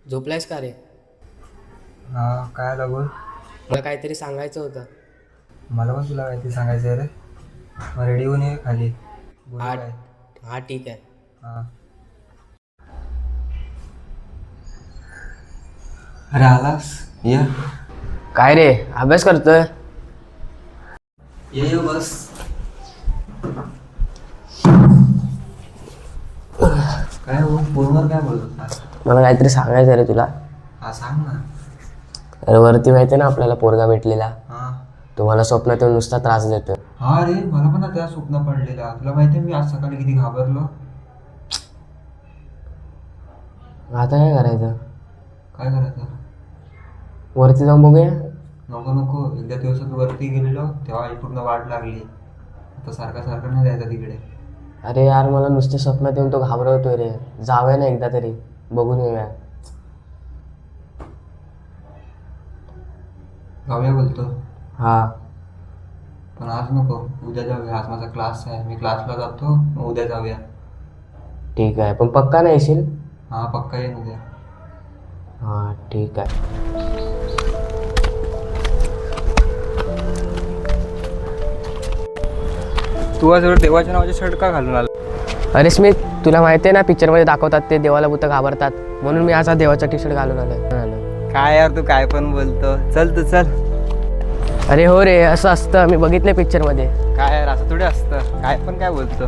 झोपलायस का रे? हा. काय लागून? मला काहीतरी सांगायचं होतं. मला पण तुला काहीतरी सांगायचं आहे रे. मग रेडी होऊन ये खाली. बोलू हा. काय? हा ठीक आहे. हा. अरे आलास? ये काय रे, अभ्यास करतोय? ये बस. काय हो, फोनवर काय बोलत होता? मला काहीतरी सांगायचं रे तुला. हा सांग ना. अरे वरती माहिती ना आपल्याला पोरगा भेटलेला, हा. तो मला स्वप्नात येऊन नुसता त्रास देतोय. हा रे, मला पण त्या स्वप्न पडलेला. तुला माहिती मी आज सकाळी किती घाबरलो. आता काय करायचं? काय करायचं? वरती जाऊन बघूया. नको नको, एकदा दिवसात वरती गेलेलो तेव्हा पूर्ण वाट लागली. आता सारखा सारखा नाही जायचं तिकडे. अरे यार, मला नुसते स्वप्नात येऊन तो घाबरवतोय रे. जाऊया ना एकदा तरी, बघून येऊया. जाऊया बोलतो. हा पण आज नको, उद्या जाऊया. आज माझा क्लास आहे, मी क्लासला जातो, मग उद्या जाऊया. ठीक आहे, पण पक्का नाही येशील? हा पक्का येईन उद्या. हा ठीक आहे. तू आज देवाच्या नावाचे शर्ट का घालून आला? अरे स्मित, तुला माहिती आहे ना पिक्चरमध्ये दाखवतात ते देवाला भूत घाबरतात, म्हणून मी आज हा देवाचा टी शर्ट घालून आलोय. काय यार, तू काय पण बोलतो. चल तू चल. अरे हो रे, असं असतं, मी बघितलंय पिक्चरमध्ये. काय यार, असं थोडी असतं. काय पण काय बोलतो.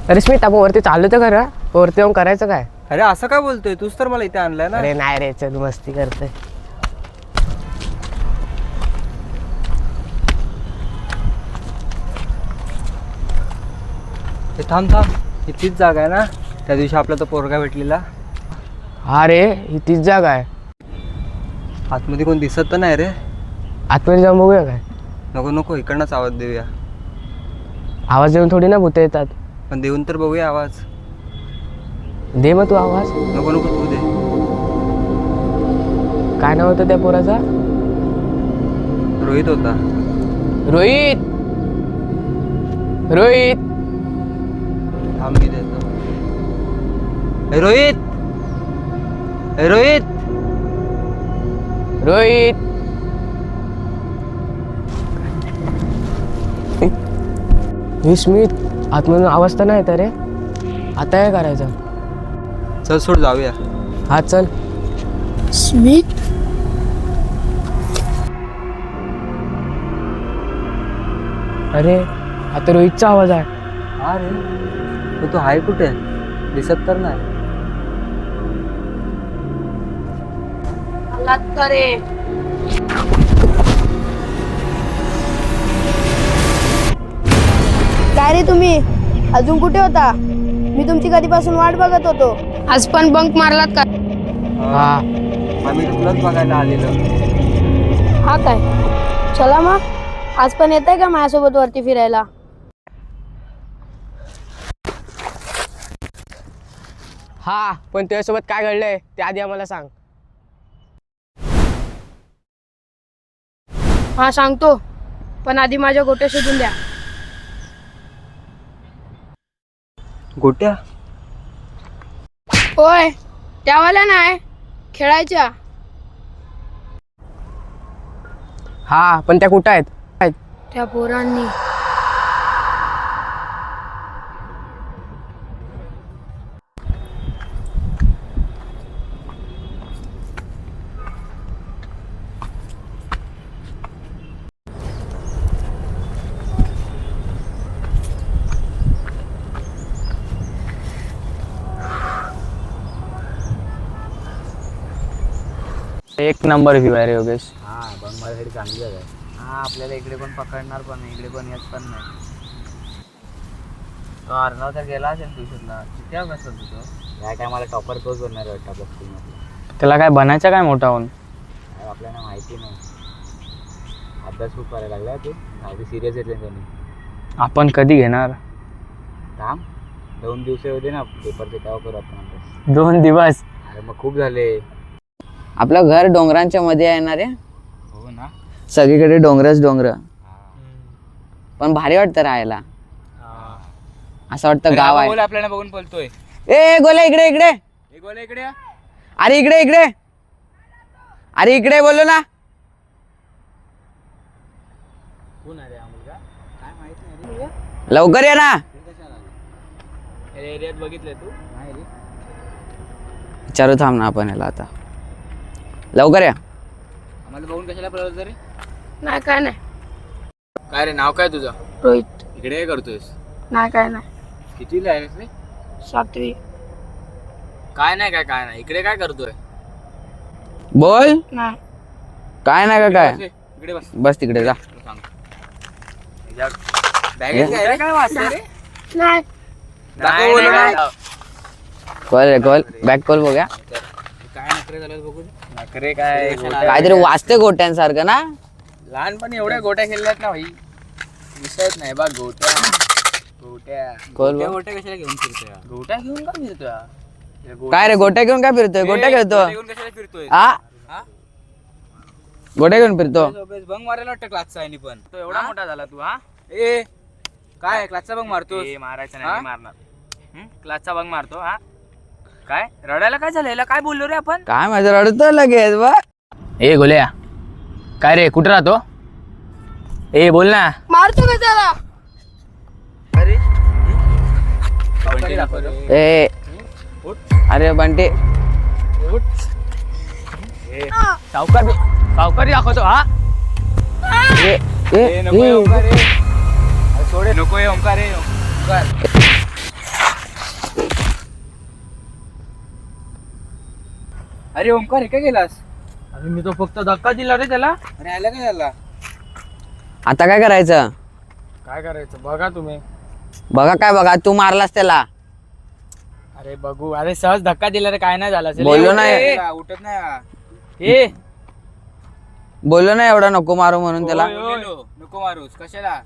अरे स्मित, आपण वरती चाललो तर खरं, वरती येऊन करायचं काय? अरे असं काय बोलतोय? तूच तर मला इथे आणलाय ना. अरे नाही रे, चल मस्ती करते. हे थांब थांब, ही तीच जागा आहे ना त्या दिवशी आपला तो पोरगा भेटलेला? हा रे, ही तीच जागा आहे. आतमध्ये कोण दिसत तर नाही रे. आतमध्ये जाऊन बघूया काय? नको नको, इकडनंच आवाज देऊया. आवाज देऊन थोडी ना भूत येतात. पण देऊन तर बघूया आवाज. दे मग तू आवाज. नको नको, तू दे. काय नाव होतं त्या पोराचा? रोहित होता. रोहित. रोहित. थांब मी देतो. ए रोहित, ए रोहित. रोहित. हे स्मित, आतमधून आवाज तर नाही येत रे. आता काय करायचं? चल सोड, जाऊया. हा चल. स्मित, अरे आता रोहितचा आवाज आहे. हा रे, तो आहे कुठे? दिसत तर नाही. आलात का रे? काय रे तुम्ही अजून कुठे होता? मी तुमची कधीपासून वाट बघत होतो. आज पण बंक मारलात का? हा. आम्ही तुलाच बघायला आलेलो. हा काय, चला मग आज पण येत आहे का माझ्यासोबत वरती फिरायला? हा, पण तुझ्यासोबत काय घडलंय ते आधी आम्हाला सांग. हा सांगतो, पण आधी माझ्या गोट्या शोधून द्या. गोट्या? होय, त्यावाल्या नाही, खेळायच्या. हा, पण त्या कुठं आहेत? त्या पोरांनी. एक नंबर व्ह्यू आहे रे योगेश. हा, बंगमाळसाठी चांगली जागा आहे. हा, आपल्याला इकडे पण पकडणार पण नाही, इकडे पण येत पण नाही. तो अर्णव तर गेला असेल ट्युशनला. किती अभ्यास करतो तो? या टायमाला टॉपर तोच बनणार आहे वाटतं आपल्या स्कूलमध्ये. त्याला काय बनायचं काय मोठा होऊन? आपल्याला माहिती नाही. अभ्यास खूप करायला लागला तू. अगदी सिरियस येते त्यांनी. आपण कधी घेणार? थांब, 2 दिवस होते ना पेपरचे, तेव्हा करू आपण अभ्यास. 2 दिवस? अरे मग खूप झाले. आपलं घर डोंगरांच्या मध्ये आहे ना रे. हो ना. सगळीकडे डोंगरच डोंगर, पण भारी वाटतं राहायला. असं वाटतं गाव आहे. बोल आपल्याला बघून बोलतोय. ए गोल्या इकडे इकडे. हे गोल्या इकडे या. अरे इकडे इकडे. अरे इकडे बोललो ना. कोण आहे रे हा मुलगा? काय माहित नाही रे. लवकर ये ना. एरियात बघितलंय तू? नाही रे. विचारू थांब ना आपण याला आता. लवकर या. आम्हाला बघून कशाला पळवलं रे? नाही काय नाही. काय रे नाव काय तुझं? रोहित. इकडे काय करतोयस? नाही काय नाही. कितीला आहेस रे? 7वी. काय नाही काय नाही. इकडे काय करतोय? बोल. नाही. काय नाही का काय. इकडे बस. बस तिकडे जा. बॅगेत काय रे? काय वाचतंय रे? नाही. दाखव बोलू ना. कॉल रे कॉल. बॅक कॉल बघूया. काय नखरे झाले बघू. नखरे काय? काहीतरी वाचते गोट्यांसारखं ना. लहानपणी एवढ्या गोट्या खेळल्यात ना भाई. विषयच नाही बघ गोट्या. गोट्या कोल बघ. गोट्या कशाला घेऊन फिरतोय? गोट्या घेऊन का फिरतोय? काय रे गोट्या घेऊन काय फिरतोय. गोट्या खेळतो. गोट्या घेऊन कशाला फिरतोय? हा हा? गोट्या घेऊन फिरतो. बंग मारायला वाटतं क्लासचा आहे पण. तो एवढा मोठा झाला तू. हा ए काय क्लासचा बंग मारतो? मारायचा नाही मारणार. क्लासचा बंग मारतो. हा काय रडायला काय झालं? याला काय बोललो रे आपण? काय माझं रडतो लगेच बघ. ए गोल्या काय रे कुठं राहतो? ए बोल ना. मारतो का त्याला? ए अरे बंटी. सावकारी दाखवतो. हा ए ए नको ए. ओंकार रे. सोडे नको ओंकार रे. ओंकार अरे ओंकार हे काय गेलास? अरे मी तो फक्त धक्का दिला रे त्याला. अरे आला काय झाला? आता काय करायचं. काय करायचं बघा तुम्ही. बघा काय बघा. तू मारलास त्याला. अरे बघू. अरे सहज धक्का दिला रे काय नाही झाला असेल. बोललो नाही. ए, उठत नाही हा. ए बोललो ना एवढा नको मारू म्हणून त्याला. बोललेलो, नको मारूस कशाला?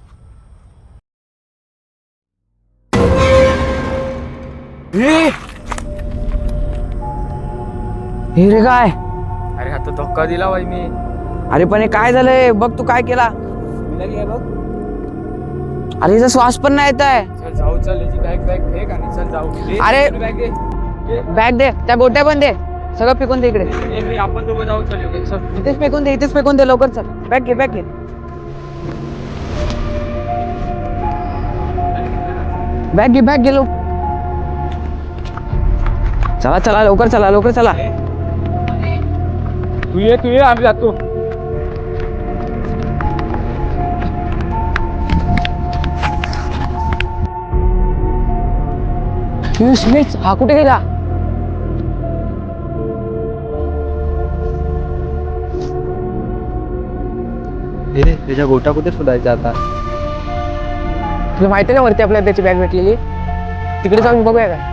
हे रे काय. अरे हा तो धक्का दिला बाई मी. अरे पण हे काय झालंय बघ. तू काय केला. बघ अरे हिचा श्वास पण नाही येत आहे. चल जाऊ. चल याची बॅग फेक आणि चल जाऊ. अरे बॅग दे. बॅग दे. त्या गोट्या पण दे. सगळं फेकून दे इकडे. मी आपण दोघं जाऊ. चल इथेच फेकून दे. इथेच फेकून दे लवकर. चल बॅग घे. बॅग घे. बॅग घे. बॅग घे लवकर. चला चला लवकर. चला लवकर चला. तू ये आम्ही जातो. स्मिथ हा कुठे गेला? त्याच्या गोटा कुठे शोधायचा आता? तुला माहिती ना वरती आपल्याला त्याची बॅग भेटलेली. तिकडे जाऊन बघूया का?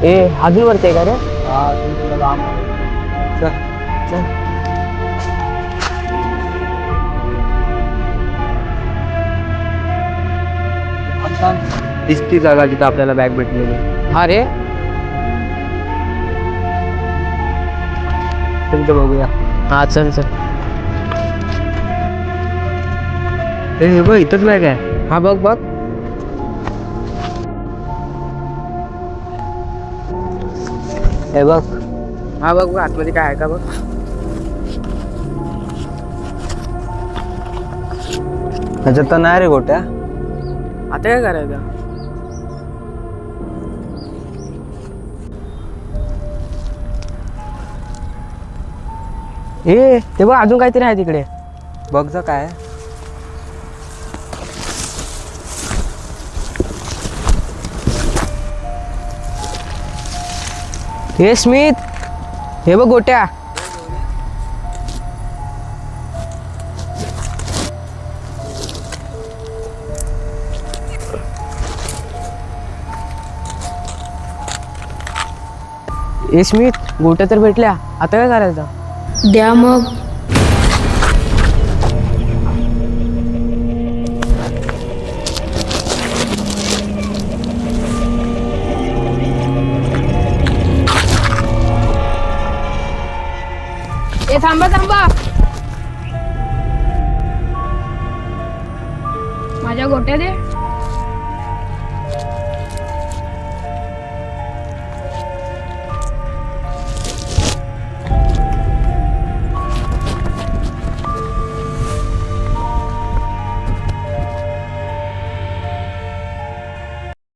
ए अजून वरती आहे का रे? चल. ती जागा जिथं आपल्याला बॅग भेटलेली. हा रे. तिथं बघूया. हा चल चल. हे बघ इथंच बॅग आहे. हा बघ बघ. हे बघ. हा बघ बघ आतमध्ये काय आहे का बघ. ह्याच्यात तर नाही रे गोट्या. आता काय करायचं? ए ते बघ अजून काहीतरी आहे तिकडे. बघ जा काय. हे स्मिथ हे बघ गोट्या. ए स्मिथ गोट्या तर भेटल्या. आता काय करायचं? द्या मग. थांबा थांबा. माझ्या गोट्या दे.